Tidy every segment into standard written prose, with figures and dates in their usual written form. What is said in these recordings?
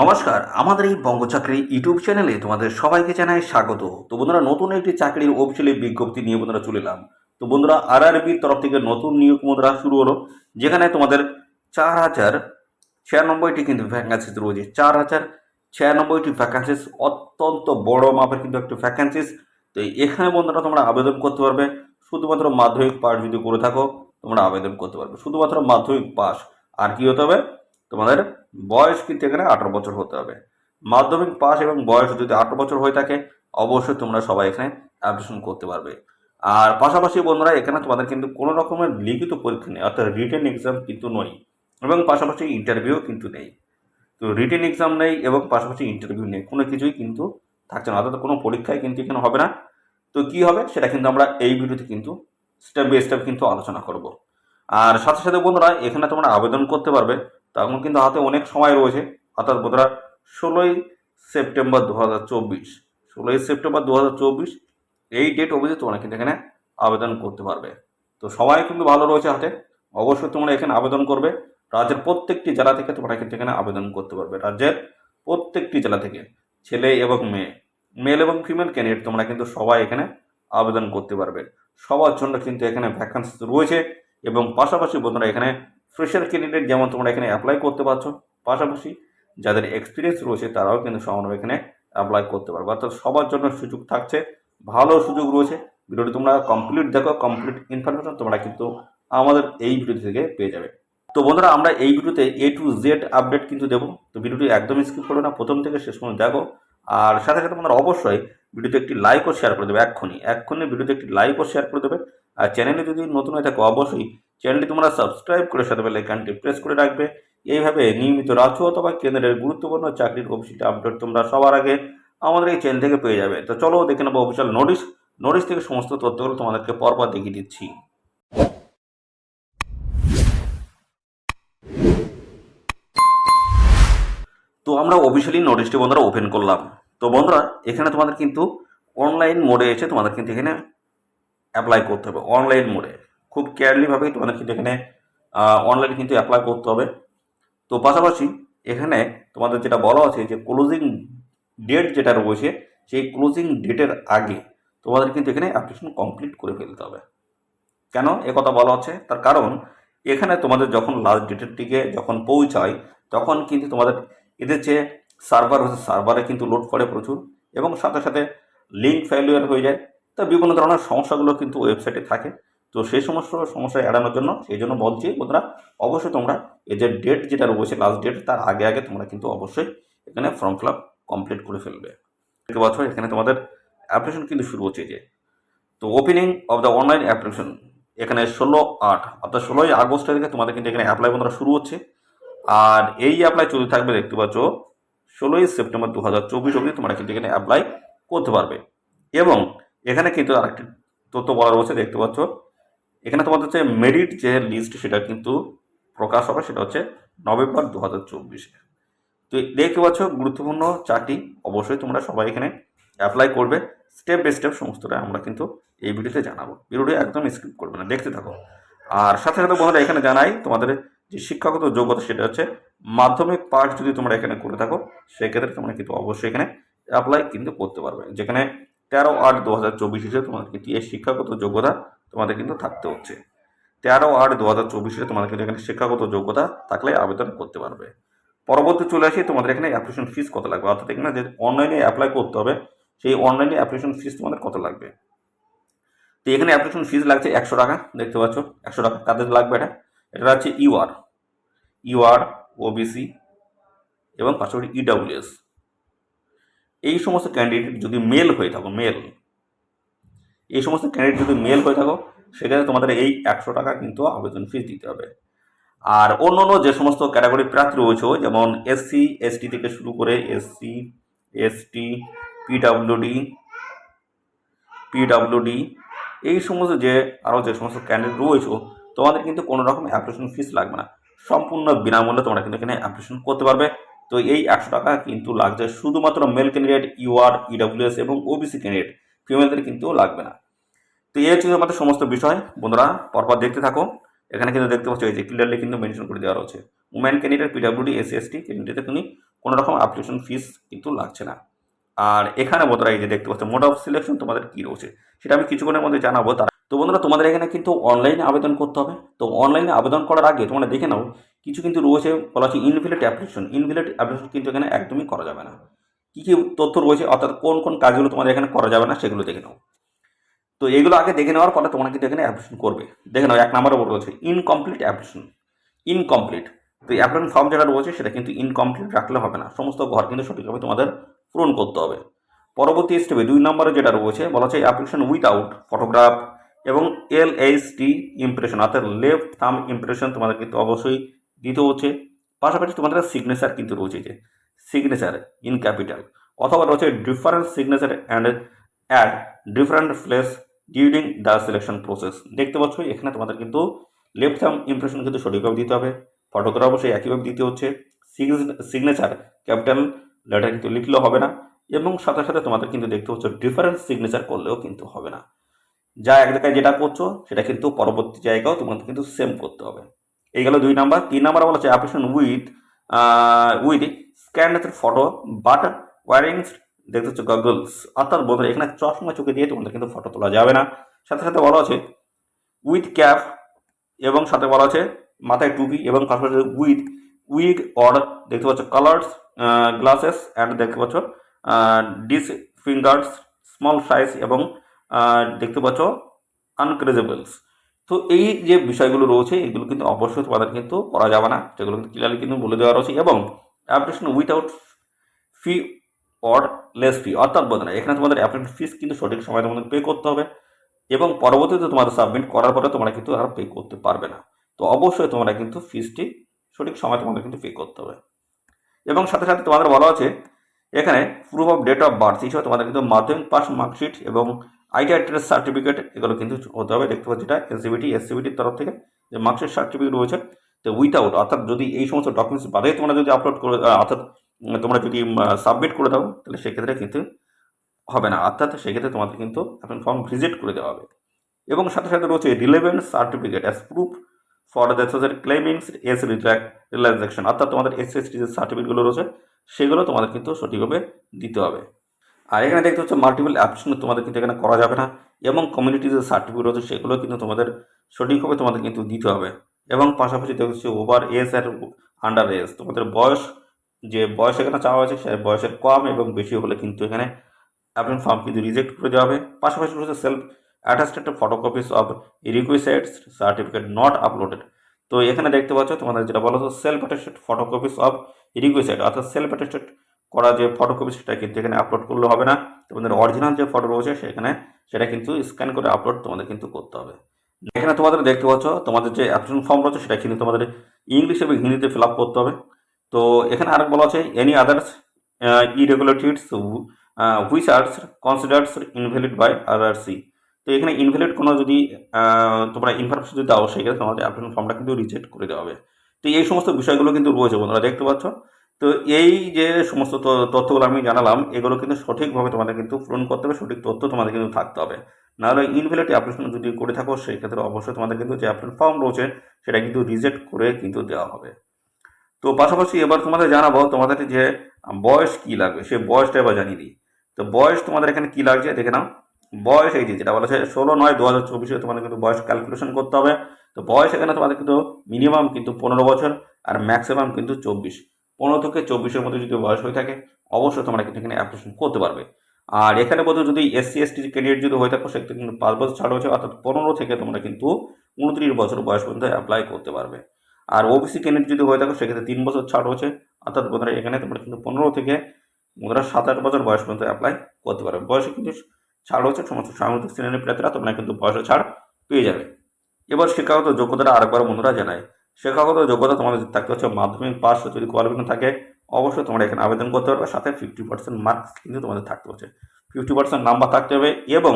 নমস্কার, আমাদের এই বঙ্গচাকরি ইউটিউব চ্যানেলে তোমাদের সবাইকে জানাই স্বাগত। তো বন্ধুরা, নতুন একটি চাকরির অফিসিয়ালি বিজ্ঞপ্তি নিয়ে বন্ধুরা চলে এলাম। তো বন্ধুরা, আরআরবির তরফ থেকে নতুন নিয়োগ বন্ধুরা শুরু হলো, যেখানে তোমাদের 4096টি কিন্তু ভ্যাকান্সিস রয়েছে। 4096টি ভ্যাকান্সিস, অত্যন্ত বড় মাপের কিন্তু একটা ভ্যাকান্সিস। তো এখানে বন্ধুরা তোমরা আবেদন করতে পারবে শুধুমাত্র মাধ্যমিক পাস যদি করে থাকো, তোমরা আবেদন করতে পারবে শুধুমাত্র মাধ্যমিক পাস। আর কি হতে হবে তোমাদের? বয়স কিন্তু এখানে 18 বছর হতে হবে। মাধ্যমিক পাস এবং বয়স যদি 18 বছর হয়ে থাকে, অবশ্যই তোমরা সবাই এখানে অ্যাপ্লিকেশন করতে পারবে। আর পাশাপাশি বন্ধুরা, এখানে তোমাদের কিন্তু কোনো রকমের লিখিত পরীক্ষা নেই, অর্থাৎ রিটেন এক্সাম কিন্তু নয়, এবং পাশাপাশি ইন্টারভিউ কিন্তু নেই। তো রিটেন এক্সাম নেই এবং পাশাপাশি ইন্টারভিউ নেই, কোনো কিছুই কিন্তু থাকছে না, অর্থাৎ কোনো পরীক্ষায় কিন্তু এখানে হবে না। তো কি হবে সেটা কিন্তু আমরা এই ভিডিওতে কিন্তু স্টেপ বাই স্টেপ কিন্তু আলোচনা করব। আর সাথে সাথে বন্ধুরা, এখানে তোমরা আবেদন করতে পারবে, তখন কিন্তু হাতে অনেক সময় রয়েছে। অর্থাৎ বন্ধুরা, 16ই সেপ্টেম্বর 2024, 16ই সেপ্টেম্বর 2024 এই ডেট অবধি তোমরা কিন্তু এখানে আবেদন করতে পারবে। তো সময় কিন্তু ভালো রয়েছে হাতে, অবশ্যই তোমরা এখানে আবেদন করবে। রাজ্যের প্রত্যেকটি জেলা থেকে তোমরা কিন্তু এখানে আবেদন করতে পারবে, রাজ্যের প্রত্যেকটি জেলা থেকে। ছেলে এবং মেয়ে, মেল এবং ফিমেল ক্যান্ডিডেট তোমরা কিন্তু সবাই এখানে আবেদন করতে পারবে। সবার জন্য কিন্তু এখানে ভ্যাকান্সি রয়েছে। এবং পাশাপাশি বন্ধুরা, এখানে ফ্রেশার ক্যান্ডিডেট যেমন তোমরা এখানে অ্যাপ্লাই করতে পারছো, পাশাপাশি যাদের এক্সপিরিয়েন্স রয়েছে তারাও কিন্তু সমানভাবে এখানে অ্যাপ্লাই করতে পারবে। অর্থাৎ সবার জন্য সুযোগ থাকছে, ভালো সুযোগ রয়েছে। ভিডিওটি তোমরা কমপ্লিট দেখো, কমপ্লিট ইনফরমেশন তোমরা কিন্তু আমাদের এই ভিডিও থেকে পেয়ে যাবে। তো বন্ধুরা, আমরা এই ভিডিওতে A to Z আপডেট কিন্তু দেবো। তো ভিডিওটি একদম স্কিপ করো না, প্রথম থেকে শেষ পর্যন্ত দেখো। আর সাথে সাথে তোমরা অবশ্যই ভিডিওতে একটি লাইক ও শেয়ার করে দেবে, এক্ষুনি ভিডিওতে একটি লাইক ও শেয়ার করে দেবে। আর চ্যানেলে যদি নতুন হয়ে থাকো, অবশ্যই চ্যানেলটি তোমরা সাবস্ক্রাইব করে সাথে বেল আইকনটি প্রেস করে রাখবে। এইভাবে নিয়মিত রাজ্য অথবা কেন্দ্রের গুরুত্বপূর্ণ চাকরির অফিসিয়াল আপডেট তোমরা সবার আগে আমাদের এই চ্যানেল থেকে পেয়ে যাবে। তো চলো দেখে নেবো অফিসিয়াল নোটিশ থেকে সমস্ত তথ্যগুলো তোমাদেরকে পরপর দেখিয়ে দিচ্ছি। তো আমরা অফিসিয়ালি নোটিশটি বন্ধুরা ওপেন করলাম। তো বন্ধুরা, এখানে তোমাদের কিন্তু অনলাইন মোডে এসে তোমাদের কিন্তু এখানে অ্যাপ্লাই করতে হবে। অনলাইন মোডে খুব কেয়ারলিভাবেই তোমাদের কিন্তু এখানে অনলাইনে কিন্তু অ্যাপ্লাই করতে হবে। তো পাশাপাশি এখানে তোমাদের যেটা বলা আছে যে ক্লোজিং ডেট যেটা রয়েছে, সেই ক্লোজিং ডেটের আগে তোমাদের কিন্তু এখানে অ্যাপ্লিকেশন কমপ্লিট করে ফেলতে হবে। কেন কথা বলা হচ্ছে? তার কারণ এখানে তোমাদের যখন লাস্ট ডেটের দিকে যখন পৌঁছায়, তখন কিন্তু তোমাদের এদের যে সার্ভার হচ্ছে, সার্ভারে কিন্তু লোড পড়ে প্রচুর, এবং সাথে সাথে লিঙ্ক ফেলিওর হয়ে যায়। তা বিভিন্ন ধরনের সমস্যাগুলো কিন্তু ওয়েবসাইটে থাকে। তো সেই সমস্যা এড়ানোর জন্য সেই জন্য বলছি বন্ধুরা, অবশ্যই তোমরা এই যে ডেট যেটা রয়েছে লাস্ট ডেট, তার আগে আগে তোমরা কিন্তু অবশ্যই এখানে ফর্ম ফিল আপ কমপ্লিট করে ফেলবে। দেখতে পাচ্ছ এখানে তোমাদের অ্যাপ্লিকেশন কিন্তু শুরু হচ্ছে। যে তো opening of the online application এখানে 16/8 অর্থাৎ 16ই আগস্ট থেকে তোমাদের কিন্তু এখানে অ্যাপ্লাই বন্ধুরা শুরু হচ্ছে। আর এই অ্যাপ্লাই চলতে থাকবে, দেখতে পাচ্ছ 16ই সেপ্টেম্বর 2024 অবধি তোমরা কিন্তু এখানে অ্যাপ্লাই করতে পারবে। এবং এখানে কিন্তু আরেকটি তথ্য বলা রয়েছে, দেখতে পাচ্ছ এখানে তোমাদের হচ্ছে মেরিট যে লিস্ট সেটা কিন্তু প্রকাশ হবে, সেটা হচ্ছে নভেম্বর 2024। তো দেখতে পাচ্ছ গুরুত্বপূর্ণ চারটি, অবশ্যই তোমরা সবাই এখানে অ্যাপ্লাই করবে। স্টেপ বাই স্টেপ সমস্তটা আমরা কিন্তু এই ভিডিওতে জানাবো, ভিডিওটি একদম স্কিপ করবে না, দেখতে থাকো। আর সাথে সাথে বন্ধুরা, এখানে জানাই তোমাদের যে শিক্ষাগত যোগ্যতা সেটা হচ্ছে মাধ্যমিক পাস যদি তোমরা এখানে করে থাকো, সেক্ষেত্রে তোমরা কিন্তু অবশ্যই এখানে অ্যাপ্লাই কিন্তু করতে পারবে। যেখানে 13/8/2024 হিসেবে তোমাদের কিন্তু এই শিক্ষাগত যোগ্যতা তোমাদের কিন্তু থাকতে হচ্ছে। 13/8/2024 তোমাদের কিন্তু এখানে শিক্ষাগত যোগ্যতা থাকলে আবেদন করতে পারবে। পরবর্তী চলে আসি তোমাদের এখানে অ্যাপ্লিকেশন ফিস কত লাগবে, অর্থাৎ এখানে যে অনলাইনে অ্যাপ্লাই করতে হবে, সেই অনলাইনে অ্যাপ্লিকেশন ফিস তোমাদের কত লাগবে। তো এখানে অ্যাপ্লিকেশন ফিস লাগছে 100 টাকা, দেখতে পাচ্ছ 100 টাকা। কাদের লাগবে এটা? এটা হচ্ছে ইউআর, ওবিসি এবং পাশাপাশি ইডাব্লিউএস। এই সমস্ত ক্যান্ডিডেট যদি মেল হয়ে থাকো, এই সমস্ত ক্যান্ডিডেট যদি মেল হয়ে থাকো, সেক্ষেত্রে তোমাদের এই 100 টাকা কিন্তু আবেদন ফিস দিতে হবে। আর অন্য অন্য যে সমস্ত ক্যাটাগরি প্রার্থী রয়েছে, যেমন এসসি এসটি থেকে শুরু করে এসসি এসটি পিডাব্লিউডি এই সমস্ত যে আরও যে সমস্ত ক্যান্ডিডেট রয়েছে, তোমাদের কিন্তু কোনো রকম অ্যাপ্লিকেশন ফিস লাগবে না, সম্পূর্ণ বিনামূল্যে তোমরা কিন্তু এখানে অ্যাপ্লিকেশন করতে পারবে। তো এই 100 টাকা কিন্তু লাগছে শুধুমাত্র মেল ক্যান্ডিডেট, ইউআর, ইডাব্লিউএস এবং ওবিসি ক্যান্ডিডেট, ফিমেলদের কিন্তু লাগবে না। তো এই হচ্ছে আমাদের সমস্ত বিষয়। বন্ধুরা পরপর দেখতে থাকো। এখানে কিন্তু দেখতে পাচ্ছ এই যে ক্লিয়ারলি কিন্তু মেনশন করে দেওয়া রয়েছে, woman candidate, PWD, SC ST ক্যান্ডিডেটে তুমি কোনো রকম অ্যাপ্লিকেশন ফিস কিন্তু লাগছে না। আর এখানে বন্ধুরা এই যে দেখতে পাচ্ছ মোড অফ সিলেকশন তোমাদের কী রয়েছে সেটা আমি কিছুক্ষণের মধ্যে জানাবো। তো বন্ধুরা তোমাদের এখানে কিন্তু অনলাইনে আবেদন করতে হবে। তো অনলাইনে আবেদন করার আগে তোমরা দেখে নাও কিছু কিন্তু রয়েছে, বলা হচ্ছে ইনভ্যালিড অ্যাপ্লিকেশন। ইনভ্যালিড অ্যাপ্লিকেশন কিন্তু এখানে একদমই করা যাবে না। কী কী তথ্য রয়েছে অর্থাৎ কোন কোন কাজগুলো তোমাদের এখানে করা যাবে না সেগুলো দেখে নাও। তো এগুলো আগে দেখে নেওয়ার পরে তোমরা কিন্তু এখানে অ্যাপ্লিকেশন করবে। দেখে নাও 1 নম্বরে রয়েছে ইনকমপ্লিট অ্যাপ্লিকেশন। ইনকমপ্লিট, তো অ্যাপ্লিকেশন ফর্ম যেটা রয়েছে সেটা কিন্তু ইনকমপ্লিট রাখলে হবে না, সমস্ত ঘর কিন্তু সঠিকভাবে তোমাদের পূরণ করতে হবে। পরবর্তী স্টেপে 2 নম্বরে যেটা রয়েছে বলা হচ্ছে অ্যাপ্লিকেশন উইথআউট ফটোগ্রাফ এবং LHT ইমপ্রেশন অর্থাৎ লেফট থাম্ব ইমপ্রেশন তোমাদের কিন্তু অবশ্যই দিতে হচ্ছে। পাশাপাশি তোমাদের সিগনেচার কিন্তু রয়েছে, যে সিগনেচার ইন ক্যাপিটাল, অথবা রয়েছে different signature and at different place during the selection process. দেখতে পাচ্ছ এখানে তোমাদের কিন্তু লেফট থাম্ব ইমপ্রেশন কিন্তু সঠিকভাবে দিতে হবে, ফটোগ্রাফও সেই একইভাবে দিতে হচ্ছে, সিগনেচার ক্যাপিটাল লেটার কিন্তু লিখলেও হবে না, এবং সাথে সাথে তোমাদের কিন্তু দেখতে হচ্ছে ডিফারেন্ট সিগনেচার করলেও কিন্তু হবে না। যা এক জায়গায় যেটা করছো সেটা কিন্তু পরবর্তী জায়গাও তোমাদের কিন্তু সেম করতে হবে। এই গেল 2 নাম্বার। 3 নাম্বার বলা হচ্ছে application with scanned photo but wearing দেখতে হচ্ছে গগলস, অর্থাৎ বন্ধুরা এখানে চশমা চোখে দিয়ে তোমাদের কিন্তু ফটো তোলা যাবে না। সাথে সাথে বলা আছে উইথ ক্যাপ, এবং সাথে বলা আছে মাথায় টুপি, এবং পাশাপাশি উইথ উইগ অর দেখতে পাচ্ছ কালার্স গ্লাসেস অ্যান্ড দেখতে পাচ্ছ ডিস ফিঙ্গার্স স্মল সাইজ, এবং দেখতে পাচ্ছ আনক্রেজেবলস। তো এই যে বিষয়গুলো রয়েছে এগুলো কিন্তু অবশ্যই তোমাদের কিন্তু করা যাবে না, সেগুলো কিন্তু ক্লিয়ারলি কিন্তু বলে দেওয়া রয়েছে। এবং application without fee or less fee, অর্থাৎ বলতে না এখানে তোমাদের অ্যাপ্লিকেশন ফিস কিন্তু সঠিক সময় তোমাদের পে করতে হবে, এবং পরবর্তীতে তোমাদের সাবমিট করার পরে তোমরা কিন্তু আর পে করতে পারবে না। তো অবশ্যই তোমরা কিন্তু ফিসটি সঠিক সময় তোমাদের কিন্তু পে করতে হবে। এবং সাথে সাথে তোমাদের বলা আছে এখানে proof of date of birth হিসেবে তোমাদের কিন্তু মাধ্যমিক পাস মার্কশিট এবং ITI ট্রেড সার্টিফিকেট এগুলো কিন্তু হতে হবে। দেখতে পাচ্ছি এটা SCBTর তরফ থেকে যে মার্কশিট সার্টিফিকেট রয়েছে। তো উইথআউট অর্থাৎ যদি এই সমস্ত ডকুমেন্টস বাদে তোমরা যদি আপলোড করে অর্থাৎ তোমরা যদি সাবমিট করে দাও তাহলে সেক্ষেত্রে কিন্তু হবে না, অর্থাৎ সেক্ষেত্রে তোমাদের কিন্তু এখন ফর্ম রিজেক্ট করে দেওয়া হবে। এবং সাথে সাথে রয়েছে relevant certificate as proof for the social claimings as relaxation, অর্থাৎ তোমাদের SST যে সার্টিফিকেটগুলো রয়েছে সেগুলো তোমাদের কিন্তু সঠিকভাবে দিতে হবে। আর এখানে দেখতে হচ্ছে মাল্টিপল অ্যাপ্লিকেশন তোমাদের কিন্তু এখানে করা যাবে না, এবং কমিউনিটি যে সার্টিফিকেট রয়েছে সেগুলো কিন্তু তোমাদের সঠিকভাবে তোমাদের কিন্তু দিতে হবে। এবং পাশাপাশি দেখতে হচ্ছে ওভার এজ আর আন্ডার এজ, তোমাদের বয়স যে বয়স এখানে চাওয়া হয়েছে সে বয়সের কম এবং বেশি হলে কিন্তু এখানে অ্যাপ্লিকেশন ফর্ম কিন্তু রিজেক্ট করে দেওয়া হবে। পাশাপাশি রয়েছে self attested photocopies of রিকুইসাইড certificate not uploaded. তো এখানে দেখতে পাচ্ছ তোমাদের যেটা বলা হচ্ছে সেলফ অ্যাটাস্টেড ফটোকপিস অফ রিকুইসাইড, অর্থাৎ সেলফ অ্যাটাস্টেড করা যে ফটোকপি সেটা কিন্তু এখানে আপলোড করলে হবে না, তোমাদের অরিজিনাল যে ফটো রয়েছে সেখানে সেটা কিন্তু স্ক্যান করে আপলোড তোমাদের কিন্তু করতে হবে। এখানে তোমাদের দেখতে পাচ্ছ তোমাদের যে অ্যাপ্লিকেশন ফর্ম রয়েছে সেটা কিন্তু তোমাদের ইংলিশ এবং হিন্দিতে ফিল আপ করতে হবে। তো এখানে আরেক বলা আছে any others irregularities which are considers invalid by RRC। তো এখানে ইনভ্যালিড কোনো যদি তোমরা ইনফরমেশন যদি দাও সেক্ষেত্রে তোমাদের অ্যাপ্লিকেশন ফর্মটা কিন্তু রিজেক্ট করে দেওয়া হবে। তো এই সমস্ত বিষয়গুলো কিন্তু রয়েছে বন্ধুরা, দেখতে পাচ্ছ। তো এই যে সমস্ত তথ্যগুলো আমি জানালাম এগুলো কিন্তু সঠিকভাবে তোমাদের কিন্তু পূরণ করতে হবে, সঠিক তথ্য তোমাদের কিন্তু থাকতে হবে। নাহলে ইনভ্যালিড অ্যাপ্লিকেশন যদি করে থাকো সেই ক্ষেত্রে অবশ্যই তোমাদের কিন্তু যে অ্যাপ্লিকেশন ফর্ম রয়েছে সেটা কিন্তু রিজেক্ট করে কিন্তু দেওয়া হবে। তো পাশাপাশি এবার তোমাদের জানাবো তোমাদের যে বয়স কী লাগবে সেই বয়সটা এবার জানিয়ে দিই। তো বয়স তোমাদের এখানে কী লাগছে দেখে নাও। বয়স এই যে যেটা বলা হচ্ছে 16/9/2024 তোমাদের কিন্তু বয়স ক্যালকুলেশন করতে হবে। তো বয়স এখানে তোমাদের কিন্তু মিনিমাম কিন্তু 15 বছর আর ম্যাক্সিমাম কিন্তু 24। 15 থেকে 24-এর মধ্যে যদি বয়স হয়ে থাকে অবশ্যই তোমরা কিন্তু এখানে অ্যাপ্লিকেশন করতে পারবে। আর এখানে বলতে যদি SC/ST ক্যান্ডিডেট যদি হয়ে থাকো সেক্ষেত্রে কিন্তু 5 বছর ছাড় হচ্ছে, অর্থাৎ 15 থেকে তোমরা কিন্তু 29 বছর বয়স পর্যন্ত অ্যাপ্লাই করতে পারবে। আর OBC ক্যান্ডিডেট যদি হয়ে থাকো সেক্ষেত্রে 3 বছর ছাড় হচ্ছে, অর্থাৎ বন্ধুরা এখানে তোমরা কিন্তু 15 থেকে বন্ধুরা 7-8 বছর বয়স পর্যন্ত অ্যাপ্লাই করতে পারবে। বয়সে কিন্তু ছাড় হচ্ছে, সমস্ত সাংবাদিক শ্রেণীর প্রার্থীরা তোমরা কিন্তু বয়সে ছাড় পেয়ে যাবে। এবার শিক্ষাগত যোগ্যতাটা আরেকবার বন্ধুরা জানায়। শিক্ষাগত যোগ্যতা তোমাদের থাকতে হচ্ছে মাধ্যমিক পাস, যদি কোয়ালিফিকেশন থাকে অবশ্যই তোমরা এখানে আবেদন করতে পারবে। সাথে 50% মার্কস কিন্তু তোমাদের থাকতে হচ্ছে, 50% নাম্বার থাকতে হবে। এবং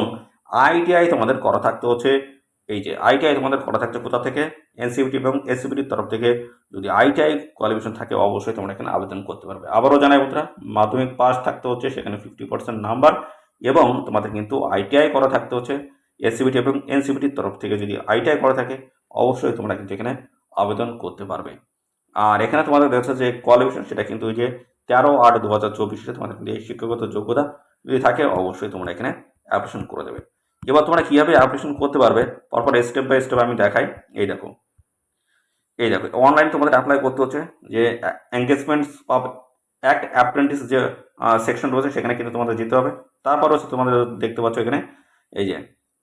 ITI তোমাদের করা থাকতে হচ্ছে, এই যে ITI তোমাদের করা থাকছে কোথা থেকে, NCVT এবং SCBTর তরফ থেকে। যদি ITI কোয়ালিফিকেশন থাকে অবশ্যই তোমরা এখানে আবেদন করতে পারবে। আবারও জানাই বন্ধুরা, মাধ্যমিক পাস থাকতে হচ্ছে সেখানে 50% নাম্বার, এবং তোমাদের কিন্তু ITI করা থাকতে হচ্ছে SCBT এবং NCVTর তরফ থেকে। যদি ITI করা থাকে অবশ্যই তোমরা কিন্তু এখানে আবেদন করতে পারবে। আর এখানে তোমাদের দেখছো যে কোয়ালিফিকেশন সেটা কিন্তু ওই যে 13/8/2024 তোমাদের কিন্তু এই শিক্ষাগত যোগ্যতা যদি থাকে অবশ্যই তোমরা এখানে অ্যাপ্লিকেশন করে দেবে। এবার তোমরা কীভাবে অ্যাপ্লিকেশন করতে পারবে পরপর স্টেপ বাই স্টেপ আমি দেখাই। এই দেখো অনলাইন তোমাদের অ্যাপ্লাই করতে হচ্ছে যে এঙ্গেজমেন্টস অফ অ্যাক্ট অ্যাপ্রেন্টিস যে সেকশন রয়েছে সেখানে কিন্তু তোমাদের যেতে হবে। তারপর হচ্ছে তোমাদের দেখতে পাচ্ছ এখানে এই যে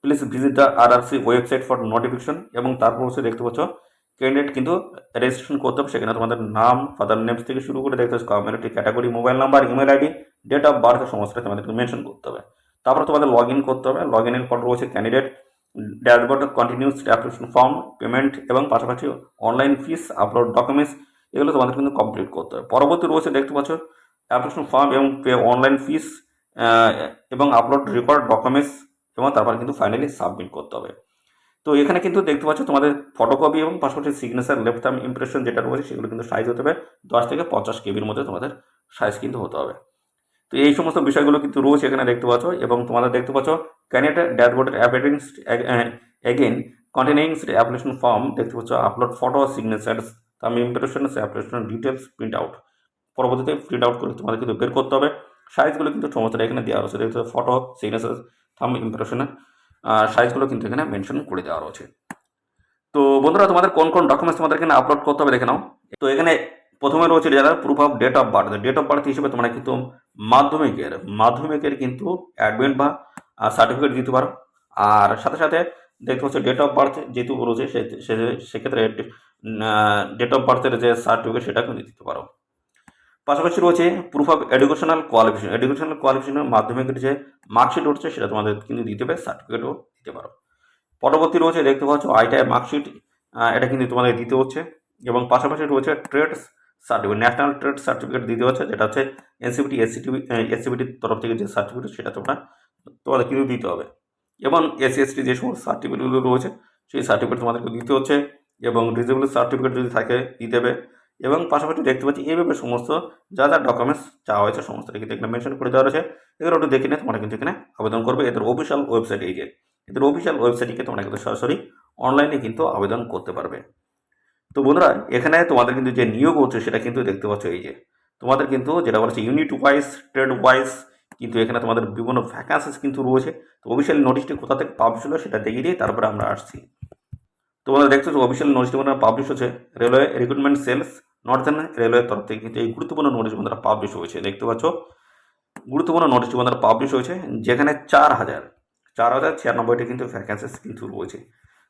please visit the RRC website for notification, এবং তারপর হচ্ছে দেখতে পাচ্ছ ক্যান্ডিডেট কিন্তু রেজিস্ট্রেশন করতে হবে। সেখানে তোমাদের নাম, ফাদার নেমস থেকে শুরু করে দেখতে পাচ্ছ community category, mobile number, email ID, date of birth সমস্ত তোমাদের মেনশন করতে হবে। তারপর তোমাদের লগ ইন করতে হবে। লগ ইনের পর রয়েছে candidate dashboard, continuous application form, payment এবং পাশাপাশি অনলাইন ফিস, আপলোড ডকুমেন্টস, এগুলো তোমাদের কিন্তু কমপ্লিট করতে হবে। পরবর্তী রয়েছে দেখতে পাচ্ছ অ্যাপ্লিকেশন ফর্ম এবং পে অনলাইন ফিস এবং আপলোড রেকর্ড ডকুমেন্টস, এবং তারপর কিন্তু ফাইনালি সাবমিট করতে হবে। তো এখানে কিন্তু দেখতে পাচ্ছ তোমাদের ফটোকপি এবং পাশাপাশি সিগনেচার, লেফট থাম্ব ইমপ্রেশন যেটা রয়েছে সেগুলো কিন্তু সাইজ হতে হবে 10 থেকে 50 কেবির মধ্যে তোমাদের সাইজ কিন্তু হতে হবে। তো এই সমস্ত বিষয়গুলো কিন্তু রয়েছে এখানে দেখতে পাচ্ছ, এবং তোমাদের দেখতে পাচ্ছ ক্যান্ডিডেট ড্যাশবোর্ডের appearings again containing application form দেখতে পাচ্ছ, upload photo, signatures, thumb impressions, application details, print out. পরবর্তীতে প্রিন্ট আউট করে তোমাদের কিন্তু বের করতে হবে। সাইজগুলো কিন্তু সমস্ত এখানে দেওয়া রয়েছে, দেখতে পাচ্ছ ফটো, সিগনেচার, থাম্ব ইমপ্রেশনের সাইজগুলো কিন্তু এখানে মেনশন করে দেওয়া রয়েছে। তো বন্ধুরা তোমাদের কোন কোন ডকুমেন্টস তোমাদের এখানে আপলোড করতে হবে দেখে নাও। তো এখানে প্রথমে রয়েছে যারা proof of date of birth. Date of birth হিসেবে তোমরা কিন্তু মাধ্যমিকের কিন্তু অ্যাডমিট বা সার্টিফিকেট দিতে পারো। আর সাথে সাথে দেখতে পাচ্ছ ডেট অফ বার্থ যেহেতু রয়েছে সেক্ষেত্রে ডেট অফ বার্থের যে সার্টিফিকেট সেটা কিন্তু দিতে পারো। পাশাপাশি রয়েছে প্রুফ অফ এডুকেশনাল কোয়ালিফিকেশনের মাধ্যমিকের যে মার্কশিট রয়েছে সেটা তোমাদের কিন্তু দিতে হবে, সার্টিফিকেটও দিতে পারো। পরবর্তী রয়েছে দেখতে পাচ্ছ আইটিআই মার্কশিট, এটা কিন্তু তোমাদের দিতে হচ্ছে। এবং পাশাপাশি রয়েছে trades certificate, national trade certificate দিতে হচ্ছে, যেটা হচ্ছে এসসিবিটির তরফ থেকে যে সার্টিফিকেট সেটা তোমাদের কিন্তু দিতে হবে। এবং এসসি/এসটি যে সমস্ত সার্টিফিকেটগুলো রয়েছে সেই সার্টিফিকেট তোমাদেরকে দিতে হচ্ছে, এবং ডিসেবল সার্টিফিকেট যদি থাকে দিতে হবে। এবং পাশাপাশি দেখতে পাচ্ছি এইভাবে সমস্ত যা যা ডকুমেন্টস চাওয়া হয়েছে সমস্ত কিন্তু এখানে মেনশন করে দেওয়া রয়েছে। এগুলো একটু দেখে নিয়ে তোমরা কিন্তু এখানে আবেদন করবে। এদের অফিসিয়াল ওয়েবসাইট এদের অফিসিয়াল ওয়েবসাইটে তোমরা কিন্তু সরাসরি অনলাইনে কিন্তু আবেদন করতে পারবে। তো বন্ধুরা এখানে তোমাদের কিন্তু যে নিয়োগ হচ্ছে সেটা কিন্তু দেখতে পাচ্ছ এই যে তোমাদের কিন্তু যেটা বলেছে ইউনিট ওয়াইজ, ট্রেড ওয়াইজ কিন্তু এখানে তোমাদের বিভিন্ন ভ্যাকান্সিস কিন্তু রয়েছে। তো অফিসিয়াল নোটিশটি কোথা থেকে পাবলিশ হলো সেটা দেখিয়ে দিয়ে তারপরে আমরা আসছি। তোমরা দেখছো অফিসিয়াল নোটিশটি পাবলিশ হচ্ছে রেলওয়ে রিক্রুটমেন্ট সেলস নর্থার্ন রেলওয়ের তরফ থেকে কিন্তু এই গুরুত্বপূর্ণ নোটিশ পাবলিশ হয়েছে। দেখতে পাচ্ছ গুরুত্বপূর্ণ নোটিশটি পাবলিশ হয়েছে, যেখানে 4096টি কিন্তু ভ্যাকান্সিস কিন্তু রয়েছে।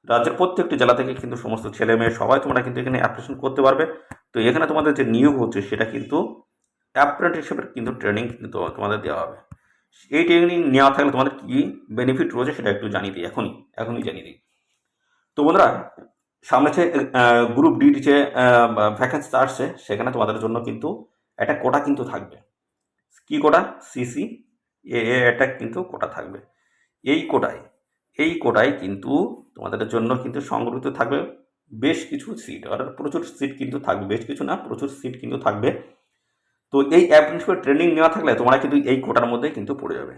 রাজ্যের প্রত্যেকটি জেলা থেকে কিন্তু সমস্ত ছেলে মেয়ে সবাই তোমরা কিন্তু এখানে অ্যাপ্লিকেশন করতে পারবে। তো এখানে তোমাদের যে নিয়োগ হচ্ছে সেটা কিন্তু অ্যাপ্রেন্টিসশিপের কিন্তু ট্রেনিং কিন্তু তোমাদের দেওয়া হবে। এই ট্রেনিং নেওয়া থাকলে তোমাদের কী বেনিফিট রয়েছে সেটা একটু জানিয়ে দিই, এখনই জানিয়ে দিই। তো বন্ধুরা সামনে যে গ্রুপ ডি যে ভ্যাকেন্সি আসছে সেখানে তোমাদের জন্য কিন্তু একটা কোটা কিন্তু থাকবে। কি কোটা? সিসি এ একটা কিন্তু কোটা থাকবে। এই কোটায় কিন্তু তোমাদের জন্য কিন্তু সংরক্ষিত থাকবে বেশ কিছু সিট, অর্থাৎ প্রচুর সিট কিন্তু থাকবে, বেশ কিছু না প্রচুর সিট কিন্তু থাকবে। তো এই অ্যাপ্রেন্টিসশিপের ট্রেনিং নেওয়া থাকলে তোমরা কিন্তু এই কোটার মধ্যে কিন্তু পড়ে যাবে।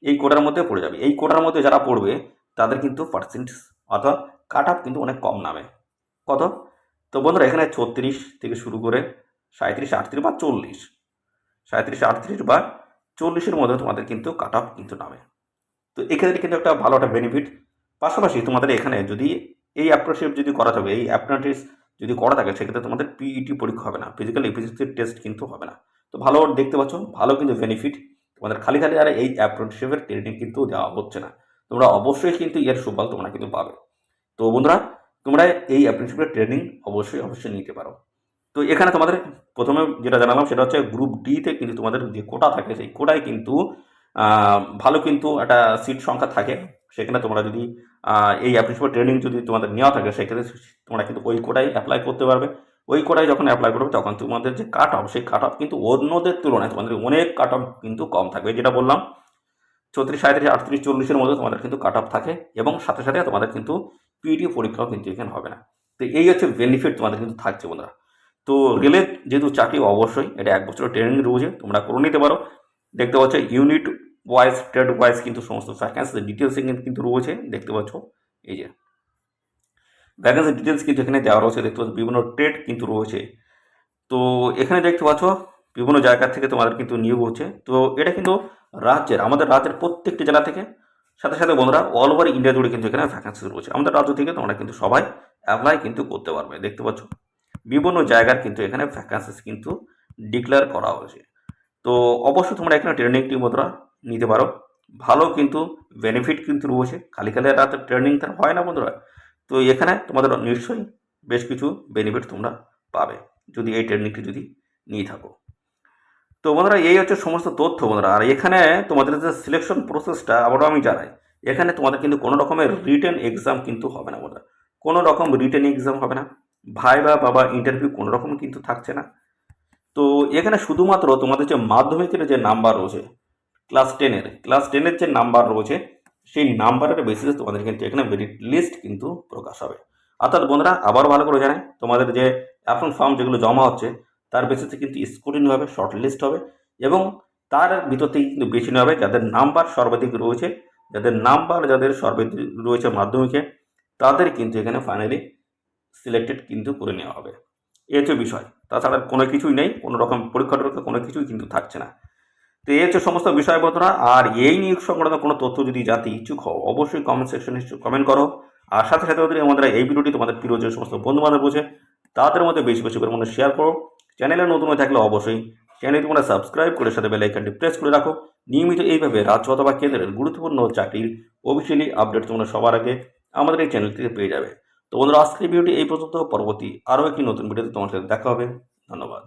এই কোটার মধ্যে যারা পড়বে তাদের কিন্তু পার্সেন্টেজ অথবা কাট অফ কিন্তু অনেক কম নামে। কত? তো বন্ধুরা এখানে 36 থেকে শুরু করে 37, 38 বা 40, 37, 38 বা 40-এর মধ্যে তোমাদের কিন্তু কাট অফ কিন্তু নামে। তো এক্ষেত্রে কিন্তু একটা ভালো একটা বেনিফিট। পাশাপাশি তোমাদের এখানে যদি এই অ্যাপ্রেন্টিসশিপ যদি করা থাকে, এই অ্যাপ্রেন্টিস যদি করা থাকে সেক্ষেত্রে তোমাদের পিইটি পরীক্ষা হবে না, ফিজিক্যাল এফিসিয়েন্সি টেস্ট কিন্তু হবে না। তো ভালো দেখতে পাচ্ছ, ভালো কিন্তু বেনিফিট তোমাদের। খালি আর এই অ্যাপ্রেন্টিসশিপের ট্রেনিং কিন্তু দেওয়া হচ্ছে না। তোমরা অবশ্যই কিন্তু এর সুফল তোমরা কিন্তু পাবে। তো বন্ধুরা তোমরা এই অ্যাপ্রেন্টিসশিপের ট্রেনিং অবশ্যই নিতে পারো। তো এখানে তোমাদের প্রথমে যেটা জানালাম সেটা হচ্ছে গ্রুপ ডিতে কিন্তু তোমাদের যে কোটা থাকে সেই কোটায় কিন্তু ভালো কিন্তু একটা সিট সংখ্যা থাকে। সেখানে তোমরা যদি এই অ্যাপ্রেন্টিসশিপ ট্রেনিং যদি তোমাদের নেওয়া থাকে সেক্ষেত্রে তোমরা কিন্তু ওই কোটায় অ্যাপ্লাই করতে পারবে। ওই কোটায় যখন অ্যাপ্লাই করবে তখন তোমাদের যে কাট অফ সেই কাট অফ কিন্তু অন্যদের তুলনায় তোমাদের অনেক কাট অফ কিন্তু কম থাকবে। যেটা বললাম 34, 37, 38, 40-এর মধ্যে তোমাদের কিন্তু কাট অফ থাকে, এবং সাথে সাথে তোমাদের কিন্তু পিইটি পরীক্ষাও কিন্তু এখানে হবে না। তো এই হচ্ছে বেনিফিট তোমাদের কিন্তু থাকছে বন্ধুরা। তো রেলের যেহেতু চাকরি অবশ্যই এটা 1 বছরের ট্রেনিং রয়েছে, তোমরা করে নিতে পারো। দেখতে পাচ্ছ ইউনিট ওয়াইজ, ট্রেড ওয়াইজ কিন্তু সমস্ত ভ্যাকেন্সি ডিটেলস কিন্তু রয়েছে। দেখতে পাচ্ছ এই যে ভ্যাকেন্সি ডিটেলস কিন্তু এখানে দেওয়া রয়েছে। দেখতে পাচ্ছ বিভিন্ন ট্রেড কিন্তু রয়েছে। তো এখানে দেখতে পাচ্ছ বিভিন্ন জায়গা থেকে তোমাদের কিন্তু নিয়োগ হচ্ছে। তো এটা কিন্তু আমাদের রাজ্যের প্রত্যেকটি জেলা থেকে, সাথে সাথে বন্ধুরা অল ওভার ইন্ডিয়া জুড়ে কিন্তু এখানে ভ্যাকান্সি রয়েছে। আমাদের রাজ্য থেকে তোমরা কিন্তু সবাই অ্যাপ্লাই কিন্তু করতে পারবে। দেখতে পাচ্ছ বিভিন্ন জায়গার কিন্তু এখানে ভ্যাকান্সিস কিন্তু ডিক্লেয়ার করা হয়েছে। তো অবশ্যই তোমরা এখানে ট্রেনিংটি বন্ধুরা নিতে পারো। ভালো কিন্তু বেনিফিট কিন্তু রয়েছে। খালি খালি রাতে ট্রেনিং তার হয় না বন্ধুরা। তো এখানে তোমাদের নিশ্চয়ই বেশ কিছু বেনিফিট তোমরা পাবে যদি এই ট্রেনিংটি যদি নিয়ে থাকো। তো বন্ধুরা এই হচ্ছে সমস্ত তথ্য বন্ধুরা। আর এখানে তোমাদের যে সিলেকশন প্রসেসটা আবারও আমি জানাই, এখানে তোমাদের কিন্তু কোনো রকমের রিটেন এক্সাম কিন্তু হবে না বন্ধুরা। কোনো রকম রিটেন এক্সাম হবে না, ভাইবা বা ইন্টারভিউ কোনো রকম কিন্তু থাকছে না। তো এখানে শুধুমাত্র তোমাদের যে মাধ্যমিকের যে নাম্বার রয়েছে, ক্লাস টেনের যে নাম্বার রয়েছে, সেই নাম্বারের বেসিসে তোমাদের কিন্তু এখানে মেরিট লিস্ট কিন্তু প্রকাশ হবে। অর্থাৎ বন্ধুরা আবার ভালো করে জানাই, তোমাদের যে অ্যাপ্লিকেশন ফর্ম যেগুলো জমা হচ্ছে তার বেসিসে কিন্তু স্ক্রুটিনি হবে, শর্ট লিস্ট হবে, এবং তার ভিতর থেকে কিন্তু বেছে নেওয়া হবে যাদের নাম্বার সর্বাধিক রয়েছে, যাদের সর্বাধিক রয়েছে মাধ্যমিকে, তাদের কিন্তু এখানে ফাইনালি সিলেক্টেড কিন্তু করে নেওয়া হবে। এই হচ্ছে বিষয়। তাছাড়া কোনো কিছুই নেই, কোনো রকম পরীক্ষা টরীক্ষা কোনো কিছুই কিন্তু থাকছে না। তো এই হচ্ছে সমস্ত বিষয় বন্ধুরা। আর এই নিয়োগ সংক্রান্ত কোনো তথ্য যদি জানতে ইচ্ছুক হও অবশ্যই কমেন্ট সেকশনে কমেন্ট করো। আর সাথে সাথে আমাদের এই ভিডিওটি তোমাদের প্রিয় যে সমস্ত বন্ধু বান্ধব রয়েছে তাদের মধ্যে বেশি বেশি করে মনে শেয়ার করো। চ্যানেলে নতুন হয়ে থাকলে অবশ্যই চ্যানেলটি তোমরা সাবস্ক্রাইব করে সাথে বেল আইকনটি প্রেস করে রাখো। নিয়মিত এইভাবে রাজ্য অথবা কেন্দ্রের গুরুত্বপূর্ণ চাকরির অফিসিয়ালি আপডেট তোমরা সবার আগে আমাদের এই চ্যানেল থেকে পেয়ে যাবে। তো বন্ধুরা আজকের ভিডিওটি এই পর্যন্ত। পরবর্তী আরও একটি নতুন ভিডিওতে তোমার সাথে দেখা হবে। ধন্যবাদ।